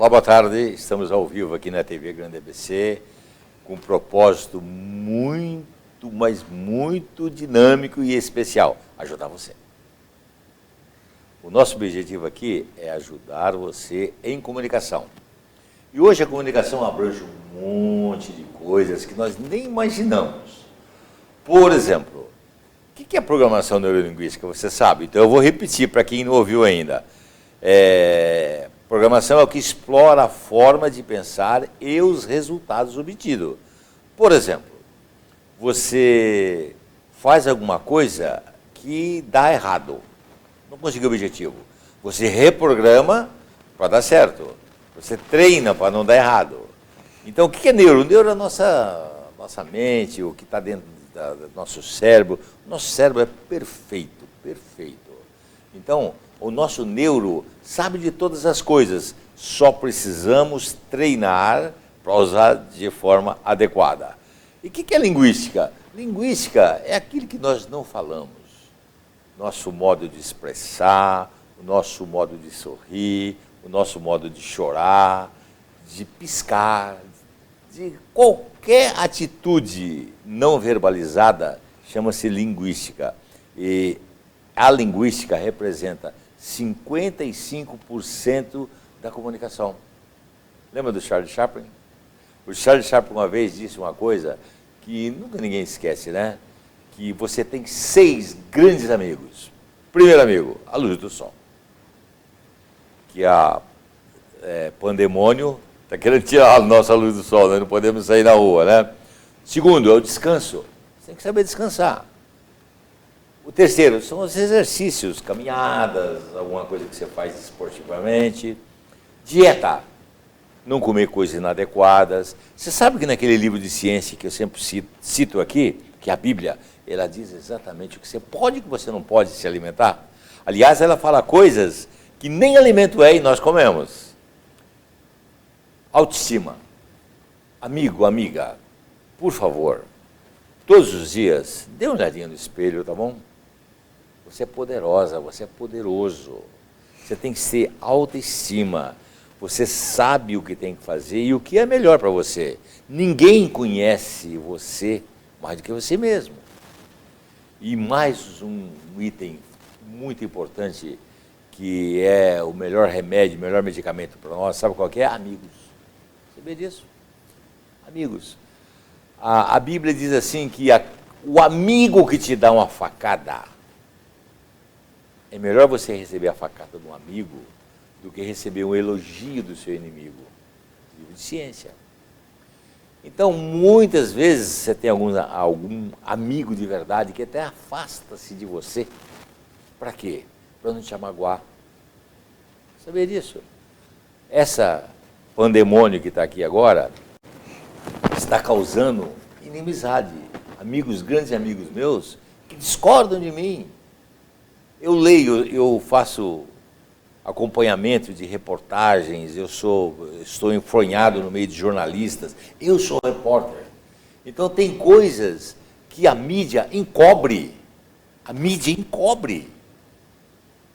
Olá, boa tarde. Estamos ao vivo aqui na TV Grande ABC com um propósito muito, mas muito dinâmico e especial, ajudar você. O nosso objetivo aqui é ajudar você em comunicação. E hoje a comunicação abrange um monte de coisas que nós nem imaginamos. Por exemplo, o que é programação neurolinguística? Você sabe? Então eu vou repetir para quem não ouviu ainda. Programação é o que explora a forma de pensar e os resultados obtidos. Por exemplo, você faz alguma coisa que dá errado, não conseguiu o objetivo. Você reprograma para dar certo. Você treina para não dar errado. Então, o que é neuro? O neuro é a nossa mente, o que está dentro do nosso cérebro. Nosso cérebro é perfeito, perfeito. Então, o nosso neuro sabe de todas as coisas, só precisamos treinar para usar de forma adequada. E o que é linguística? Linguística é aquilo que nós não falamos. Nosso modo de expressar, o nosso modo de sorrir, o nosso modo de chorar, de piscar, de qualquer atitude não verbalizada, chama-se linguística. E a linguística representa 55% da comunicação. Lembra do Charles Chaplin? O Charles Chaplin uma vez disse uma coisa que nunca ninguém esquece, né? Que você tem 6 grandes amigos. Primeiro amigo, a luz do sol. Que a pandemônio está querendo tirar a nossa luz do sol, nós não podemos sair na rua, né? Segundo, é o descanso. Você tem que saber descansar. O terceiro são os exercícios, caminhadas, alguma coisa que você faz esportivamente. Dieta, não comer coisas inadequadas. Você sabe que naquele livro de ciência que eu sempre cito aqui, que é a Bíblia, ela diz exatamente o que você pode e o que você não pode se alimentar. Aliás, ela fala coisas que nem alimento é e nós comemos. Autoestima. Amigo, amiga, por favor, todos os dias, dê uma olhadinha no espelho, tá bom? Você é poderosa, você é poderoso. Você tem que ter autoestima. Você sabe o que tem que fazer e o que é melhor para você. Ninguém conhece você mais do que você mesmo. E mais um item muito importante, que é o melhor remédio, o melhor medicamento para nós, sabe qual que é? Amigos. Você vê disso? Amigos. A Bíblia diz assim que o amigo que te dá uma facada, é melhor você receber a facada de um amigo do que receber um elogio do seu inimigo. Livro de ciência. Então, muitas vezes, você tem algum amigo de verdade que até afasta-se de você. Para quê? Para não te magoar. Sabia disso? Essa pandemônio que está aqui agora está causando inimizade. Amigos, grandes amigos meus, que discordam de mim. Eu leio, eu faço acompanhamento de reportagens, estou enfronhado no meio de jornalistas, eu sou repórter. Então tem coisas que a mídia encobre,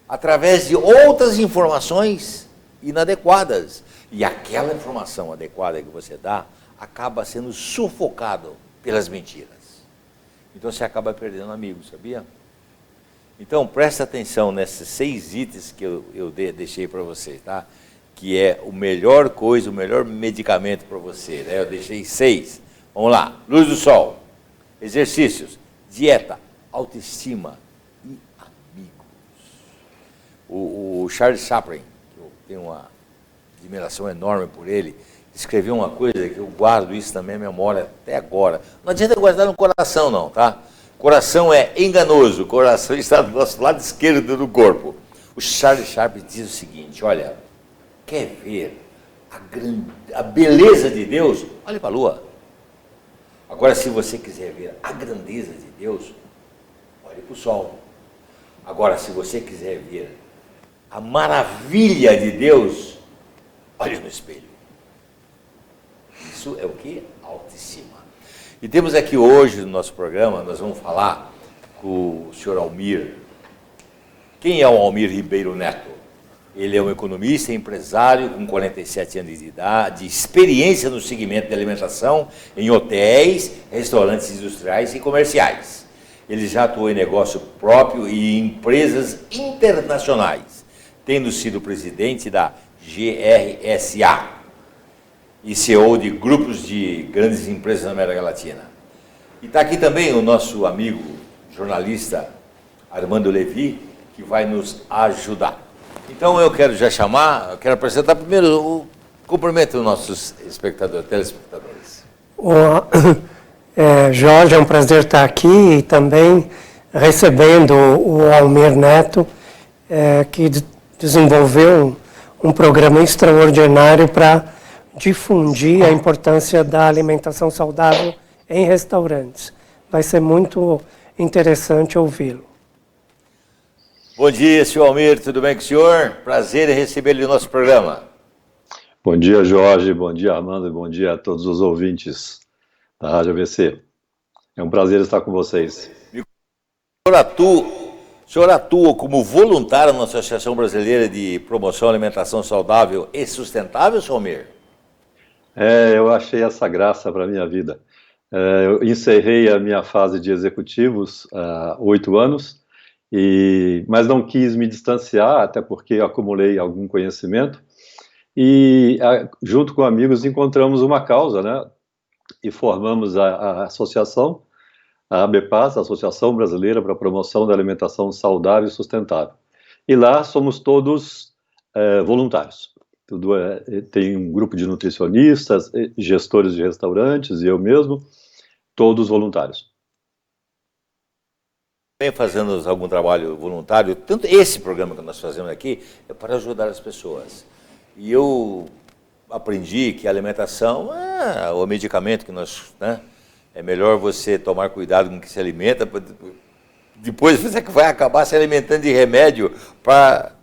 através de outras informações inadequadas. E aquela informação adequada que você dá acaba sendo sufocado pelas mentiras. Então você acaba perdendo amigos, sabia? Então, presta atenção nesses 6 itens que eu deixei para você, tá? Que é o melhor coisa, o melhor medicamento para você, né? Eu deixei 6. Vamos lá. Luz do sol, exercícios, dieta, autoestima e amigos. O Charles Chaplin, que eu tenho uma admiração enorme por ele, escreveu uma coisa que eu guardo isso na minha memória até agora. Não adianta guardar no coração não, tá? Coração é enganoso, o coração está do nosso lado esquerdo do corpo. O Charles Chaplin diz o seguinte, olha, quer ver a beleza de Deus? Olhe para a lua. Agora, se você quiser ver a grandeza de Deus, olhe para o sol. Agora, se você quiser ver a maravilha de Deus, olhe no espelho. Isso é o que? Autoestima. E temos aqui hoje no nosso programa, nós vamos falar com o senhor Almir. Quem é o Almir Ribeiro Neto? Ele é um economista, empresário com 47 anos de idade, experiência no segmento de alimentação em hotéis, restaurantes industriais e comerciais. Ele já atuou em negócio próprio e em empresas internacionais, tendo sido presidente da GRSA e CEO de grupos de grandes empresas na América Latina. E está aqui também o nosso amigo jornalista Armando Levi, que vai nos ajudar. Então eu quero já chamar, eu quero apresentar primeiro o cumprimento dos nossos espectadores, telespectadores. Jorge, é um prazer estar aqui e também recebendo o Almir Neto, que desenvolveu um programa extraordinário para difundir a importância da alimentação saudável em restaurantes. Vai ser muito interessante ouvi-lo. Bom dia, senhor Almir, tudo bem com o senhor? Prazer em recebê-lo no nosso programa. Bom dia, Jorge, bom dia, Armando, bom dia a todos os ouvintes da Rádio ABC. É um prazer estar com vocês. O senhor atua como voluntário na Associação Brasileira de Promoção à Alimentação Saudável e Sustentável, senhor Almir? Eu achei essa graça para a minha vida. Eu encerrei a minha fase de executivos há 8 anos, mas não quis me distanciar, até porque acumulei algum conhecimento, e junto com amigos encontramos uma causa, né? E formamos a associação, a ABPAS, a Associação Brasileira para a Promoção da Alimentação Saudável e Sustentável. E lá somos todos voluntários. Tem um grupo de nutricionistas, gestores de restaurantes e eu mesmo, todos voluntários. Vem fazendo algum trabalho voluntário, tanto esse programa que nós fazemos aqui é para ajudar as pessoas. E eu aprendi que a alimentação é o medicamento que nós, né, é melhor você tomar cuidado com o que se alimenta, depois você vai acabar se alimentando de remédio para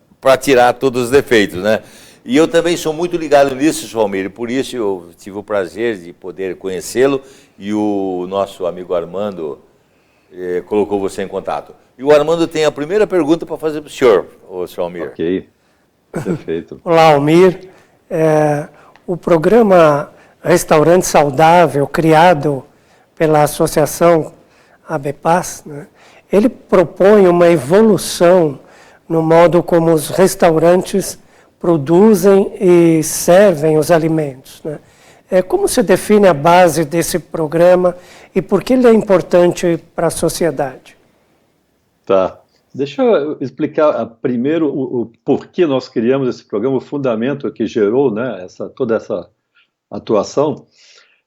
tirar todos os defeitos, né? E eu também sou muito ligado nisso, senhor Almir, por isso eu tive o prazer de poder conhecê-lo e o nosso amigo Armando colocou você em contato. E o Armando tem a primeira pergunta para fazer para o senhor Almir. Ok, perfeito. Olá, Almir. O programa Restaurante Saudável, criado pela Associação ABPAS, né, ele propõe uma evolução no modo como os restaurantes produzem e servem os alimentos, né? Como se define a base desse programa e por que ele é importante para a sociedade? Tá. Deixa eu explicar primeiro o porquê nós criamos esse programa, o fundamento que gerou, né, toda essa atuação.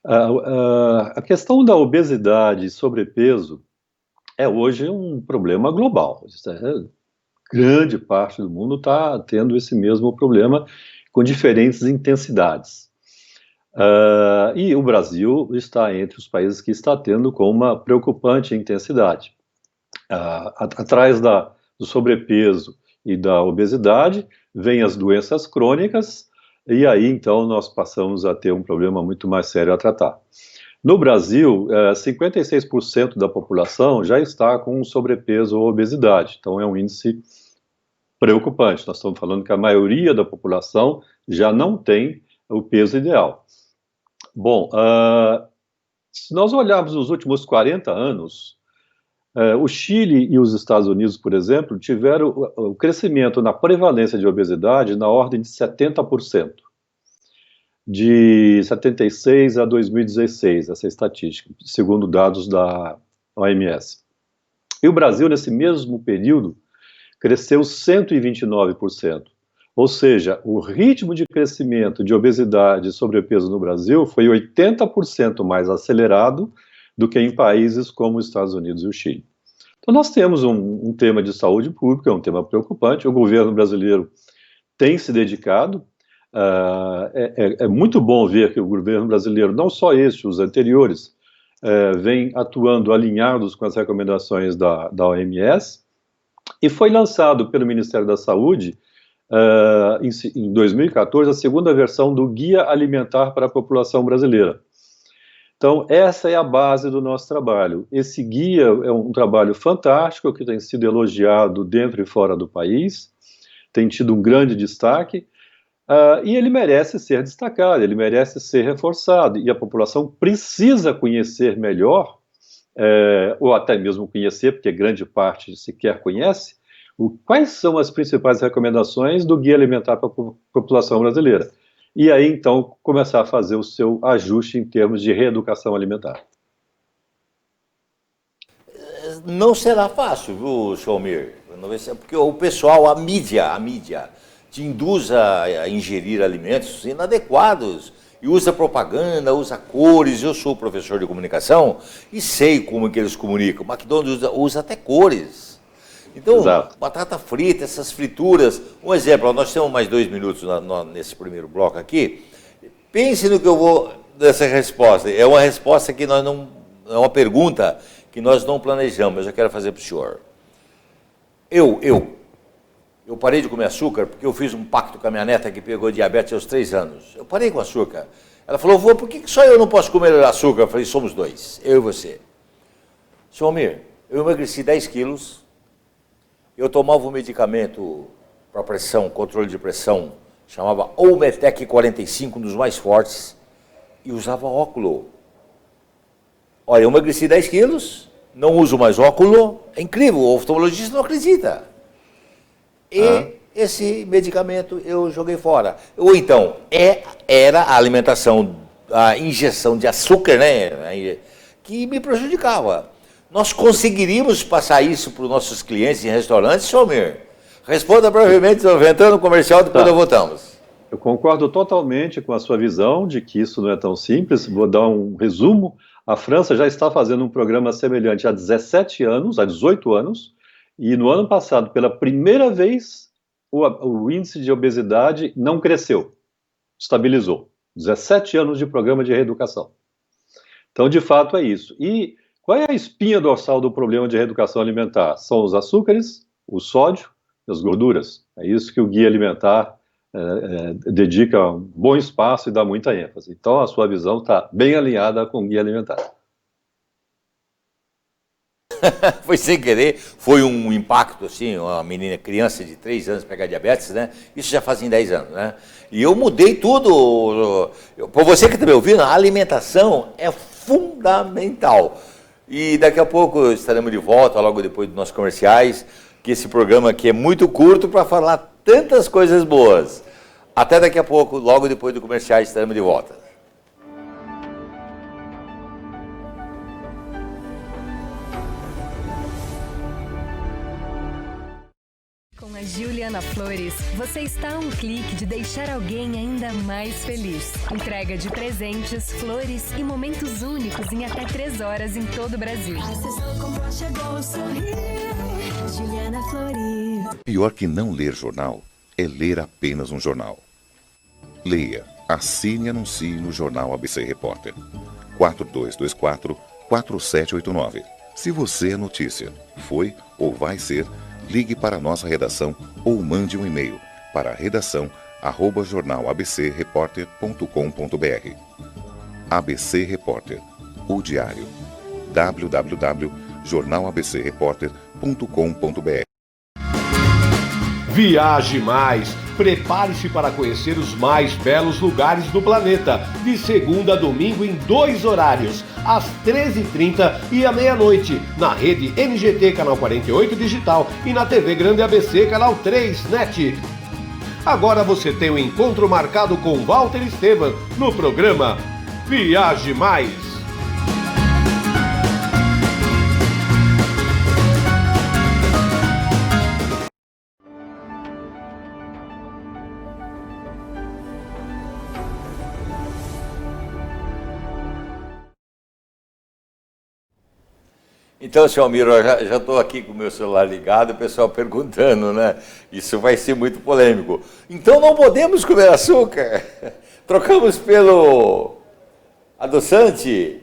A questão da obesidade e sobrepeso é hoje um problema global. Grande parte do mundo está tendo esse mesmo problema com diferentes intensidades. E o Brasil está entre os países que está tendo com uma preocupante intensidade. Atrás do sobrepeso e da obesidade, vêm as doenças crônicas, e aí então nós passamos a ter um problema muito mais sério a tratar. No Brasil, 56% da população já está com sobrepeso ou obesidade, então é um índice preocupante. Nós estamos falando que a maioria da população já não tem o peso ideal. Bom, se nós olharmos nos últimos 40 anos, o Chile e os Estados Unidos, por exemplo, tiveram o crescimento na prevalência de obesidade na ordem de 70%, de 76 a 2016, essa estatística, segundo dados da OMS. E o Brasil, nesse mesmo período, cresceu 129%. Ou seja, o ritmo de crescimento de obesidade e sobrepeso no Brasil foi 80% mais acelerado do que em países como os Estados Unidos e o Chile. Então nós temos um tema de saúde pública, um tema preocupante, o governo brasileiro tem se dedicado, é muito bom ver que o governo brasileiro, não só este, os anteriores, vem atuando alinhados com as recomendações da OMS, e foi lançado pelo Ministério da Saúde, em 2014, a segunda versão do Guia Alimentar para a População Brasileira. Então, essa é a base do nosso trabalho. Esse guia é um trabalho fantástico que tem sido elogiado dentro e fora do país, tem tido um grande destaque, e ele merece ser destacado, ele merece ser reforçado, e a população precisa conhecer melhor, ou até mesmo conhecer, porque grande parte sequer conhece, quais são as principais recomendações do Guia Alimentar para a população brasileira. E aí, então, começar a fazer o seu ajuste em termos de reeducação alimentar. Não será fácil, viu, Chalmir? Porque o pessoal, a mídia te induz a ingerir alimentos inadequados e usa propaganda, usa cores. Eu sou professor de comunicação e sei como que eles comunicam. O McDonald's usa até cores. Então, exato, batata frita, essas frituras. Um exemplo, nós temos mais 2 minutos nesse primeiro bloco aqui. Pense no que eu vou dessa resposta. É uma resposta que nós não... É uma pergunta que nós não planejamos, mas eu quero fazer para o senhor. Eu parei de comer açúcar porque eu fiz um pacto com a minha neta que pegou diabetes aos 3 anos. Eu parei com açúcar. Ela falou, vô, por que só eu não posso comer açúcar? Eu falei, somos 2, eu e você. Chalmir, eu emagreci 10 quilos, eu tomava um medicamento para pressão, controle de pressão, chamava Olmetec 45, um dos mais fortes, e usava óculos. Olha, eu emagreci 10 quilos, não uso mais óculos, é incrível, o oftalmologista não acredita. E esse medicamento eu joguei fora. Ou então, era a alimentação, a injeção de açúcar, né, que me prejudicava. Nós conseguiríamos passar isso para os nossos clientes em restaurantes, Chalmir? Responda brevemente, entrando no comercial, depois nós voltamos. Eu concordo totalmente com a sua visão de que isso não é tão simples. Vou dar um resumo. A França já está fazendo um programa semelhante há 17 anos, há 18 anos, e no ano passado, pela primeira vez, o índice de obesidade não cresceu, estabilizou. 17 anos de programa de reeducação. Então, de fato, é isso. E qual é a espinha dorsal do problema de reeducação alimentar? São os açúcares, o sódio e as gorduras. É isso que o Guia Alimentar dedica um bom espaço e dá muita ênfase. Então, a sua visão está bem alinhada com o Guia Alimentar. Foi sem querer, foi um impacto, assim, uma criança de 3 anos pegar diabetes, né? Isso já fazem 10 anos, né? E eu mudei tudo. Por você que está me ouvindo, a alimentação é fundamental. E daqui a pouco estaremos de volta, logo depois dos nossos comerciais, que esse programa aqui é muito curto para falar tantas coisas boas. Até daqui a pouco, logo depois do comercial, estaremos de volta. Com a Juliana Flores, você está a um clique de deixar alguém ainda mais feliz. Entrega de presentes, flores e momentos únicos em até 3 horas em todo o Brasil. Juliana Flores. Pior que não ler jornal é ler apenas um jornal. Leia, assine e anuncie no Jornal ABC Repórter. 4224-4789. Se você é notícia, foi ou vai ser, ligue para a nossa redação ou mande um e-mail para redação@jornalabcreporter.com.br. ABC Repórter, o diário. www.jornalabcreporter.com.br. Viaje mais! Prepare-se para conhecer os mais belos lugares do planeta, de segunda a domingo em 2 horários, às 13h30 e à meia-noite, na rede NGT Canal 48 Digital e na TV Grande ABC Canal 3 NET. Agora você tem um encontro marcado com Walter Esteban no programa Viaje Mais. Então, Chalmir, eu já estou aqui com o meu celular ligado, o pessoal perguntando, né? Isso vai ser muito polêmico. Então não podemos comer açúcar? Trocamos pelo adoçante?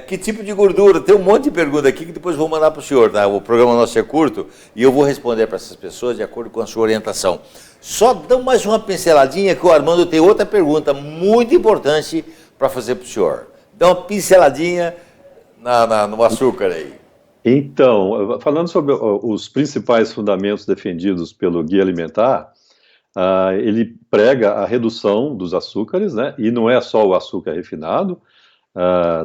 Que tipo de gordura? Tem um monte de pergunta aqui que depois vou mandar para o senhor, tá? O programa nosso é curto e eu vou responder para essas pessoas de acordo com a sua orientação. Só dá mais uma pinceladinha que o Armando tem outra pergunta muito importante para fazer para o senhor. Dá uma pinceladinha no açúcar aí. Então, falando sobre os principais fundamentos defendidos pelo Guia Alimentar, ele prega a redução dos açúcares, né? E não é só o açúcar refinado.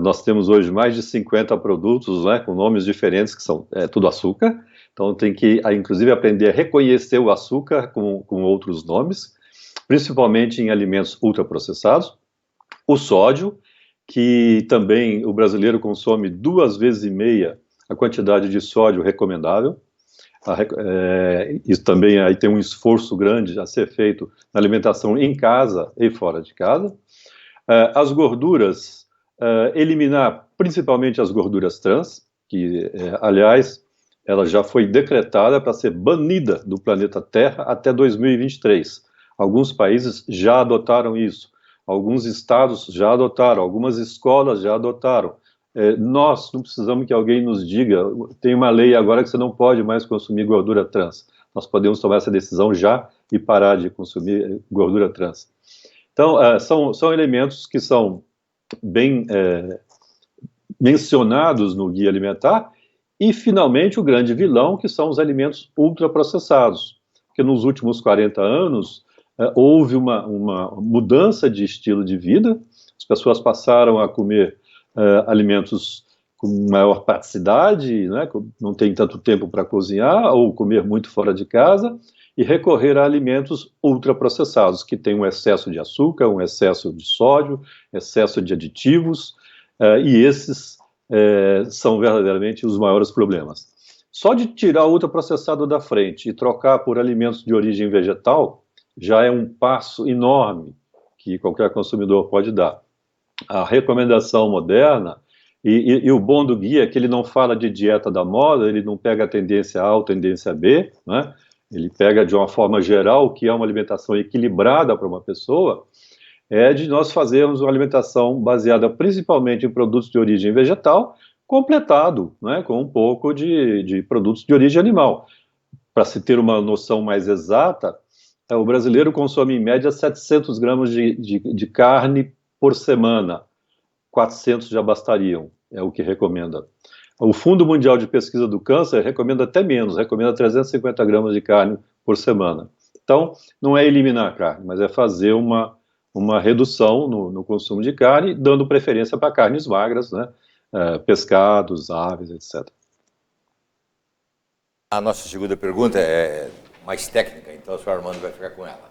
Nós temos hoje mais de 50 produtos, né, com nomes diferentes, que são tudo açúcar. Então tem que, inclusive, aprender a reconhecer o açúcar com outros nomes, principalmente em alimentos ultraprocessados. O sódio, que também o brasileiro consome 2,5 vezes a quantidade de sódio recomendável. Isso também aí tem um esforço grande a ser feito na alimentação em casa e fora de casa. As gorduras, eliminar principalmente as gorduras trans, que, aliás, ela já foi decretada para ser banida do planeta Terra até 2023. Alguns países já adotaram isso, alguns estados já adotaram, algumas escolas já adotaram. Nós não precisamos que alguém nos diga, tem uma lei agora que você não pode mais consumir gordura trans. Nós podemos tomar essa decisão já e parar de consumir gordura trans. Então, são elementos que são bem mencionados no guia alimentar. E, finalmente, o grande vilão, que são os alimentos ultraprocessados. Porque nos últimos 40 anos, houve uma mudança de estilo de vida, as pessoas passaram a comer alimentos com maior praticidade, né, não tem tanto tempo para cozinhar, ou comer muito fora de casa, e recorrer a alimentos ultraprocessados, que têm um excesso de açúcar, um excesso de sódio, excesso de aditivos, e esses são verdadeiramente os maiores problemas. Só de tirar o ultraprocessado da frente e trocar por alimentos de origem vegetal, já é um passo enorme que qualquer consumidor pode dar. A recomendação moderna, e o bom do guia é que ele não fala de dieta da moda, ele não pega a tendência A ou tendência B, né? Ele pega de uma forma geral o que é uma alimentação equilibrada para uma pessoa, de nós fazermos uma alimentação baseada principalmente em produtos de origem vegetal, completado, né, com um pouco de produtos de origem animal. Para se ter uma noção mais exata, o brasileiro consome em média 700 gramas de carne por semana, 400 já bastariam, é o que recomenda. O Fundo Mundial de Pesquisa do Câncer recomenda até menos, recomenda 350 gramas de carne por semana. Então, não é eliminar a carne, mas é fazer uma redução no consumo de carne, dando preferência para carnes magras, né? Pescados, aves, etc. A nossa segunda pergunta é mais técnica, então o senhor Armando vai ficar com ela.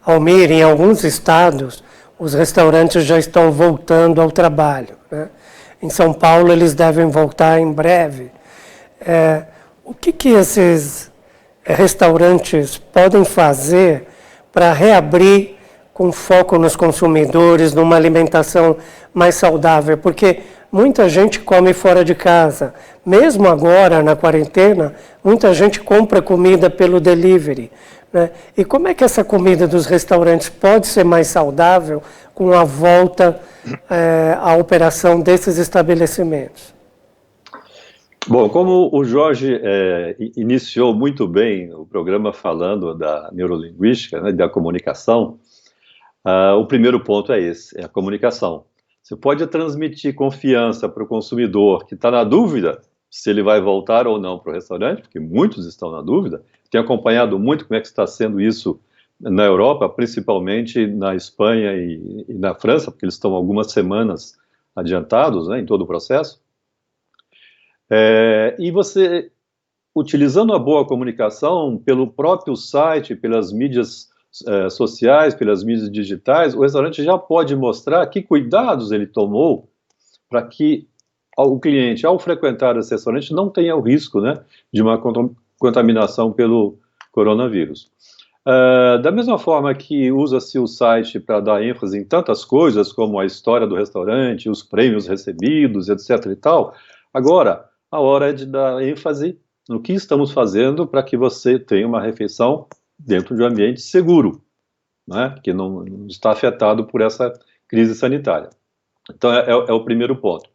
Almir, em alguns estados, os restaurantes já estão voltando ao trabalho, né? Em São Paulo, eles devem voltar em breve. O que esses restaurantes podem fazer para reabrir com foco nos consumidores, numa alimentação mais saudável? Porque muita gente come fora de casa. Mesmo agora, na quarentena, muita gente compra comida pelo delivery, né? E como é que essa comida dos restaurantes pode ser mais saudável com a volta à operação desses estabelecimentos? Bom, como o Jorge iniciou muito bem o programa falando da neurolinguística, né, da comunicação, o primeiro ponto é esse, é a comunicação. Você pode transmitir confiança para o consumidor que está na dúvida se ele vai voltar ou não para o restaurante, porque muitos estão na dúvida. Tenho acompanhado muito como é que está sendo isso na Europa, principalmente na Espanha e na França, porque eles estão algumas semanas adiantados, né, em todo o processo. E você, utilizando a boa comunicação, pelo próprio site, pelas mídias sociais, pelas mídias digitais, o restaurante já pode mostrar que cuidados ele tomou para que o cliente, ao frequentar esse restaurante, não tenha o risco, né, de uma contaminação pelo coronavírus. Da mesma forma que usa-se o site para dar ênfase em tantas coisas, como a história do restaurante, os prêmios recebidos, etc. e tal, agora, a hora é de dar ênfase no que estamos fazendo para que você tenha uma refeição dentro de um ambiente seguro, né, que não está afetado por essa crise sanitária. Então, é o primeiro ponto.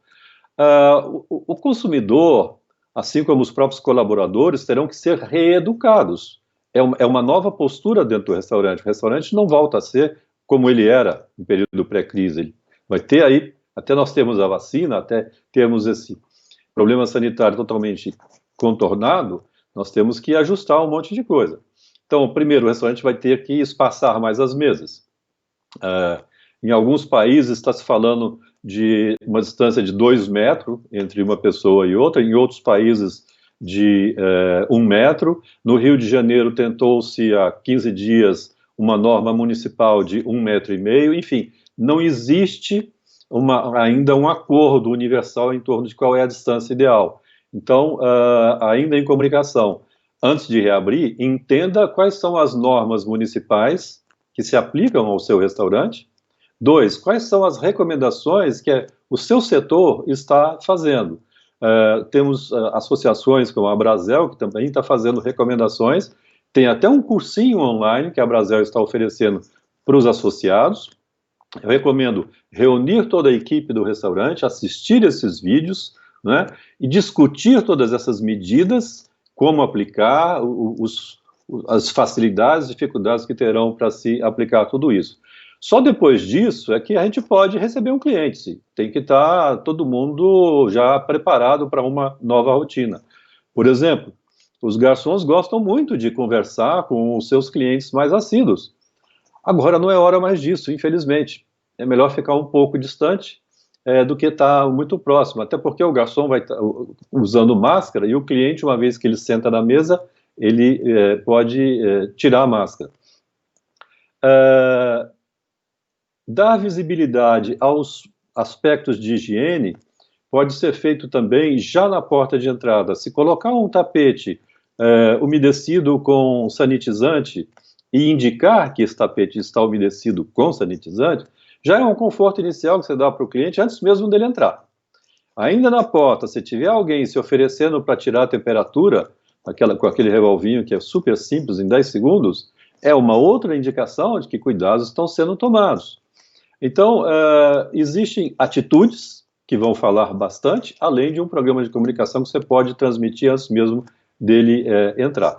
O consumidor, assim como os próprios colaboradores, terão que ser reeducados. É uma nova postura dentro do restaurante. O restaurante não volta a ser como ele era no período pré-crise. Ele vai ter aí, até nós termos a vacina, até termos esse problema sanitário totalmente contornado, nós temos que ajustar um monte de coisa. Então, primeiro, o restaurante vai ter que espaçar mais as mesas. Em alguns países está se falando de uma distância de 2 metros entre uma pessoa e outra, em outros países de 1 metro. No Rio de Janeiro tentou-se há 15 dias uma norma municipal de 1,5 metro, enfim, não existe ainda um acordo universal em torno de qual é a distância ideal. Então, ainda em comunicação, antes de reabrir, entenda quais são as normas municipais que se aplicam ao seu restaurante. 2, quais são as recomendações que o seu setor está fazendo? Temos associações como a Brasel, que também está fazendo recomendações. Tem até um cursinho online que a Brasel está oferecendo para os associados. Eu recomendo reunir toda a equipe do restaurante, assistir esses vídeos, né, e discutir todas essas medidas, como aplicar, as facilidades, dificuldades que terão para se aplicar tudo isso. Só depois disso é que a gente pode receber um cliente. Tem que estar todo mundo já preparado para uma nova rotina. Por exemplo, os garçons gostam muito de conversar com os seus clientes mais assíduos. Agora não é hora mais disso, infelizmente. É melhor ficar um pouco distante do que estar muito próximo, até porque o garçom vai estar usando máscara e o cliente, uma vez que ele senta na mesa, ele pode tirar a máscara. Dar visibilidade aos aspectos de higiene pode ser feito também já na porta de entrada. Se colocar um tapete umedecido com sanitizante e indicar que esse tapete está umedecido com sanitizante, já é um conforto inicial que você dá para o cliente antes mesmo dele entrar. Ainda na porta, se tiver alguém se oferecendo para tirar a temperatura, com aquele revolvinho que é super simples, em 10 segundos, é uma outra indicação de que cuidados estão sendo tomados. Então, existem atitudes que vão falar bastante, além de um programa de comunicação que você pode transmitir antes mesmo dele entrar.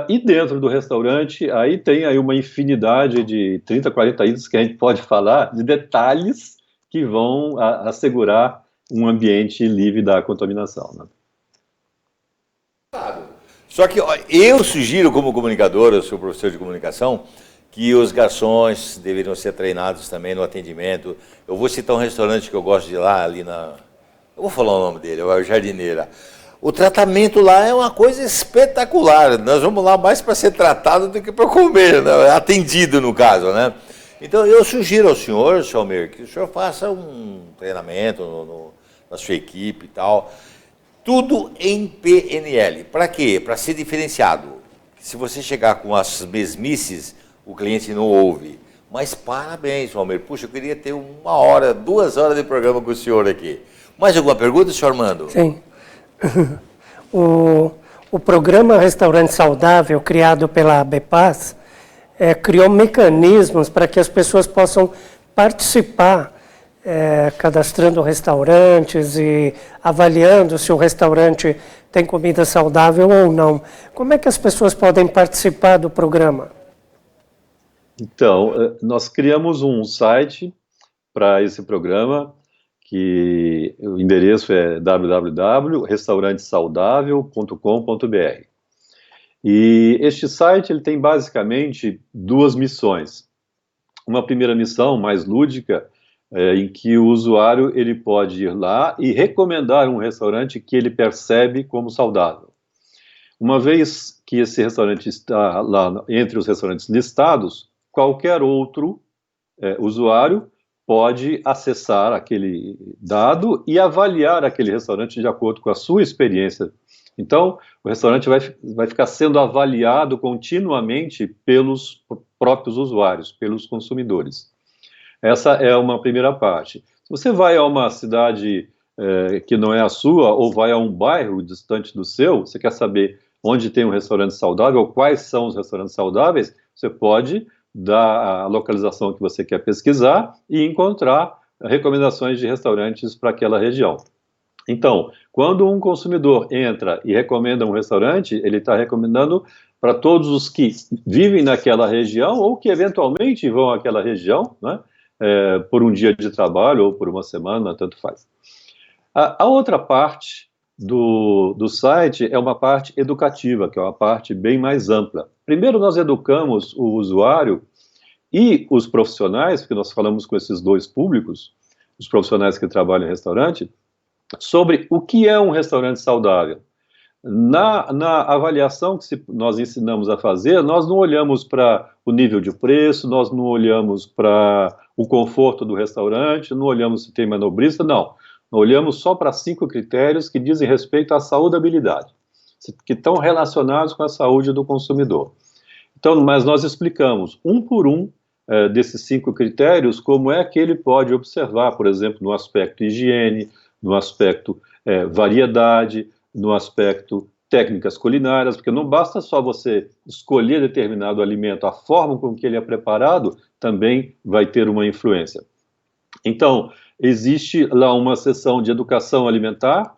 E dentro do restaurante, aí tem aí uma infinidade de 30, 40 itens que a gente pode falar, de detalhes que vão assegurar um ambiente livre da contaminação, né? Só que eu sugiro, como comunicador, eu sou professor de comunicação, que os garçons deveriam ser treinados também no atendimento. Eu vou citar um restaurante que eu gosto de ir lá, ali na... Eu vou falar o nome dele, é o Jardineira. O tratamento lá é uma coisa espetacular. Nós vamos lá mais para ser tratado do que para comer, né? Atendido no caso, né? Então eu sugiro ao senhor, Chalmer, que o senhor faça um treinamento na sua equipe e tal. Tudo em PNL. Para quê? Para ser diferenciado. Se você chegar com as mesmices, o cliente não ouve. Mas parabéns, Chalmer. Puxa, eu queria ter 1 hora, 2 horas de programa com o senhor aqui. Mais alguma pergunta, senhor Armando? Sim. O programa Restaurante Saudável, criado pela ABEPAS, criou mecanismos para que as pessoas possam participar, cadastrando restaurantes e avaliando se o restaurante tem comida saudável ou não. Como é que as pessoas podem participar do programa? Então, nós criamos um site para esse programa, que o endereço é www.restaurantesaudável.com.br. E este site ele tem basicamente 2 missões. Uma primeira missão, mais lúdica, em que o usuário ele pode ir lá e recomendar um restaurante que ele percebe como saudável. Uma vez que esse restaurante está lá entre os restaurantes listados, qualquer outro usuário pode acessar aquele dado e avaliar aquele restaurante de acordo com a sua experiência. Então, o restaurante vai ficar sendo avaliado continuamente pelos próprios usuários, pelos consumidores. Essa é uma primeira parte. Se você vai a uma cidade que não é a sua, ou vai a um bairro distante do seu, você quer saber onde tem um restaurante saudável, quais são os restaurantes saudáveis, você pode dar a localização que você quer pesquisar e encontrar recomendações de restaurantes para aquela região. Então, quando um consumidor entra e recomenda um restaurante, ele está recomendando para todos os que vivem naquela região ou que eventualmente vão àquela região, né, por um dia de trabalho ou por uma semana, tanto faz. A outra parte do site é uma parte educativa, que é uma parte bem mais ampla. Primeiro, nós educamos o usuário e os profissionais, porque nós falamos com esses dois públicos, os profissionais que trabalham em restaurante, sobre o que é um restaurante saudável. Na avaliação que nós ensinamos a fazer, nós não olhamos para o nível de preço, nós não olhamos para o conforto do restaurante, não olhamos se tem manobrista, não. Nós olhamos só para 5 critérios que dizem respeito à saudabilidade, que estão relacionados com a saúde do consumidor. Então, mas nós explicamos, um por um, desses 5 critérios, como é que ele pode observar, por exemplo, no aspecto higiene, no aspecto variedade, no aspecto técnicas culinárias, porque não basta só você escolher determinado alimento, a forma com que ele é preparado também vai ter uma influência. Então, existe lá uma seção de educação alimentar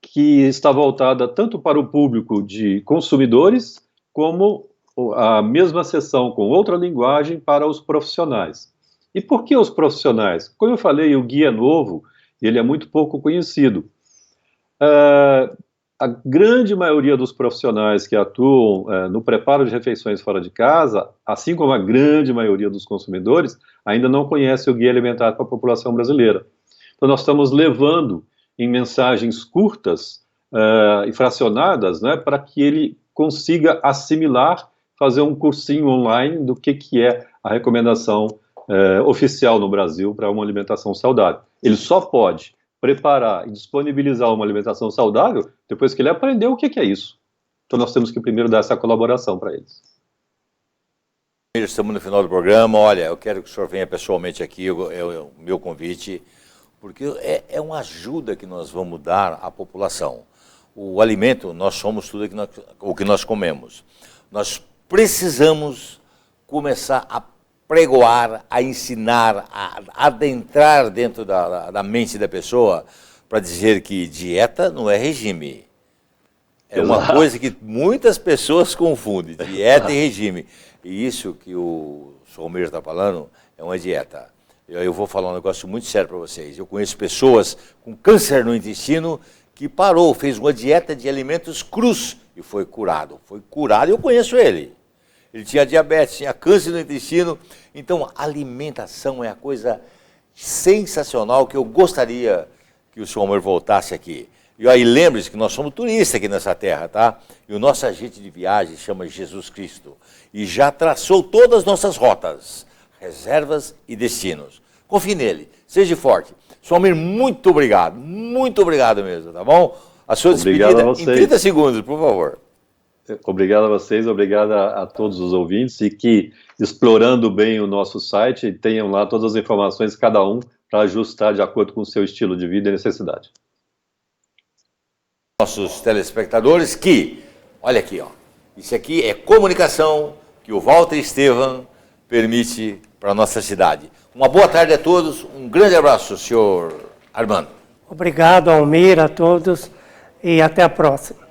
que está voltada tanto para o público de consumidores, como a mesma seção com outra linguagem para os profissionais. E por que os profissionais? Como eu falei, o guia é novo, ele é muito pouco conhecido. A grande maioria dos profissionais que atuam no preparo de refeições fora de casa, assim como a grande maioria dos consumidores, ainda não conhece o guia alimentar para a população brasileira. Então, nós estamos levando em mensagens curtas e fracionadas, né, para que ele consiga assimilar, fazer um cursinho online do que é a recomendação oficial no Brasil para uma alimentação saudável. Ele só pode preparar e disponibilizar uma alimentação saudável depois que ele aprendeu o que é isso. Então nós temos que primeiro dar essa colaboração para eles. Estamos no final do programa. Olha, eu quero que o senhor venha pessoalmente aqui, é o meu convite, porque é uma ajuda que nós vamos dar à população. O alimento, nós somos tudo o que nós comemos. Nós precisamos começar a pregoar, a ensinar, a adentrar dentro da mente da pessoa para dizer que dieta não é regime. É uma coisa que muitas pessoas confundem, dieta e regime. E isso que o Romero está falando é uma dieta. Eu vou falar um negócio muito sério para vocês. Eu conheço pessoas com câncer no intestino que parou, fez uma dieta de alimentos crus e foi curado. Foi curado e eu conheço ele. Ele tinha diabetes, tinha câncer no intestino. Então, a alimentação é a coisa sensacional que eu gostaria que o senhor Romero voltasse aqui. E aí, lembre-se que nós somos turistas aqui nessa terra, tá? E o nosso agente de viagem chama Jesus Cristo. E já traçou todas as nossas rotas, reservas e destinos. Confie nele, seja forte. Senhor Romero, muito obrigado mesmo, tá bom? A sua despedida em 30 segundos, por favor. Obrigado a vocês, obrigado a todos os ouvintes e que, explorando bem o nosso site, tenham lá todas as informações, cada um, para ajustar de acordo com o seu estilo de vida e necessidade. Nossos telespectadores que, olha aqui, ó, isso aqui é comunicação que o Walter Estevam permite para a nossa cidade. Uma boa tarde a todos, um grande abraço, senhor Armando. Obrigado, Almir, a todos e até a próxima.